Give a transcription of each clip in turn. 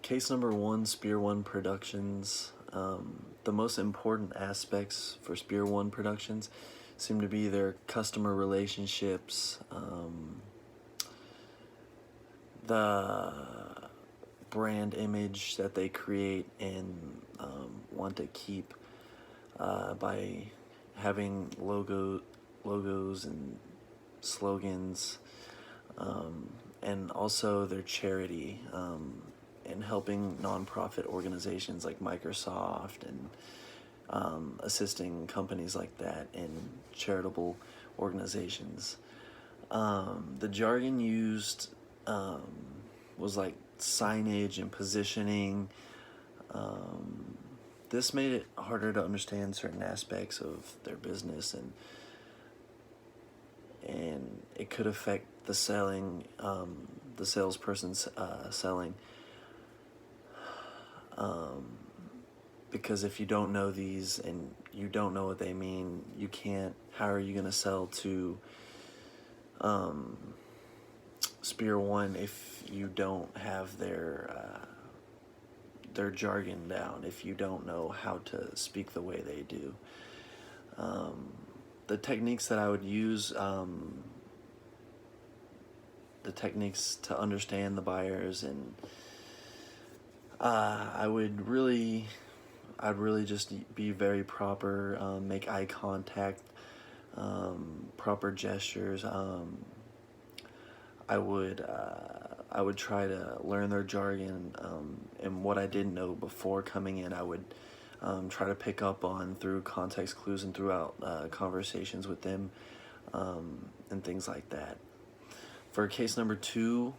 Case number one, Spear One Productions. The most important aspects for Spear One Productions seem to be their customer relationships, the brand image that they create and want to keep by having logos and slogans, and also their charity, and helping nonprofit organizations like Microsoft and assisting companies like that in charitable organizations. The jargon used was like signage and positioning. This made it harder to understand certain aspects of their business, and it could affect the selling, the salesperson's selling. Because if you don't know these and you don't know what they mean, you can't. How are you going to sell to Spear One if you don't have their jargon down? If you don't know how to speak the way they do, the techniques that I would use, the techniques to understand the buyers, and I'd really just be very proper, make eye contact, proper gestures. I would try to learn their jargon, and what I didn't know before coming in, I would try to pick up on through context clues and throughout conversations with them, and things like that. For case number two,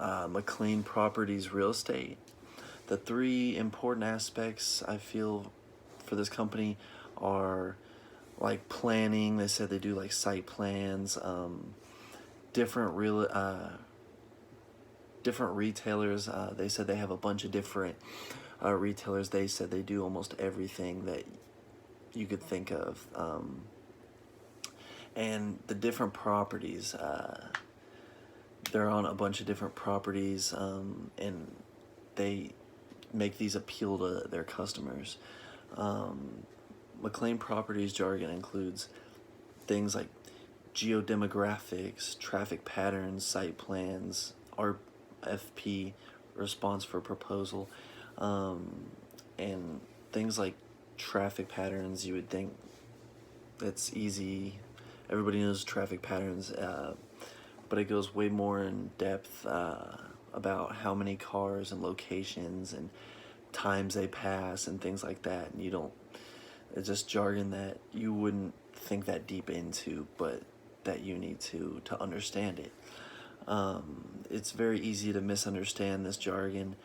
McLean Properties Real Estate. The three important aspects I feel for this company are like planning. They said they do like site plans, different retailers. They said they have a bunch of different retailers. They said they do almost everything that you could think of, and the different properties. They're on a bunch of different properties, and they make these appeal to their customers. McLean Properties jargon includes things like geodemographics, traffic patterns, site plans, RFP, response for proposal, and things like traffic patterns. You would think it's easy. Everybody knows traffic patterns, but it goes way more in depth about how many cars and locations and times they pass and things like that. And it's just jargon that you wouldn't think that deep into, but that you need to understand it. It's very easy to misunderstand this jargon,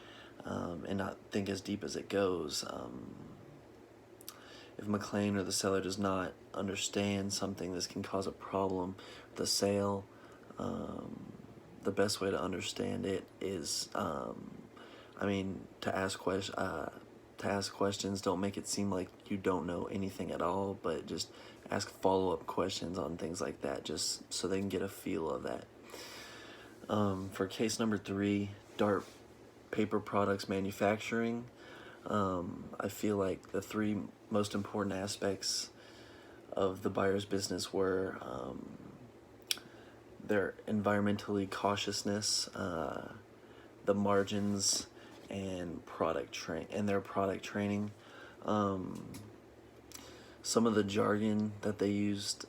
and not think as deep as it goes. If McLean or the seller does not understand something, this can cause a problem with the sale. The best way to understand it is, to ask questions. Don't make it seem like you don't know anything at all, but just ask follow-up questions on things like that, just so they can get a feel of that. For case number three, Dart Paper Products Manufacturing. I feel like the three most important aspects of the buyer's business were their environmentally cautiousness, the margins, and their product training. Some of the jargon that they used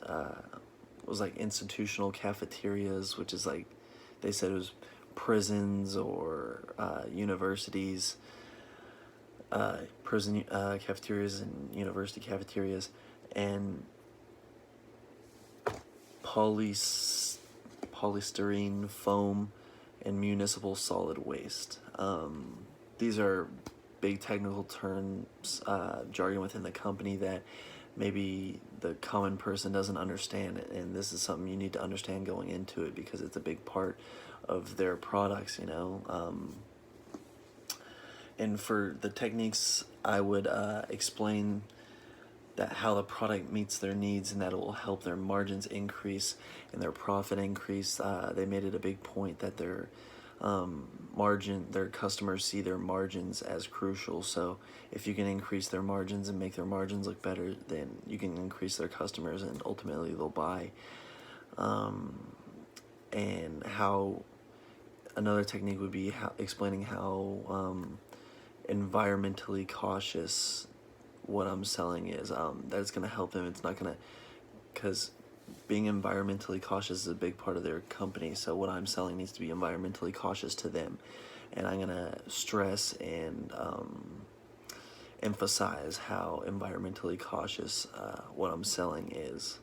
was like institutional cafeterias, which is like, they said it was prisons or universities, prison cafeterias and university cafeterias, and polystyrene foam and municipal solid waste. These are big technical terms, jargon within the company that maybe the common person doesn't understand it, and this is something you need to understand going into it because it's a big part of their products, And for the techniques, I would explain that how the product meets their needs and that it will help their margins increase and their profit increase. They made it a big point that their their customers see their margins as crucial. So if you can increase their margins and make their margins look better, then you can increase their customers and ultimately they'll buy. And how another technique would be explaining how environmentally cautious what I'm selling is. That's going to help them. It's not going to, because being environmentally cautious is a big part of their company. So what I'm selling needs to be environmentally cautious to them. And I'm going to stress and emphasize how environmentally cautious what I'm selling is.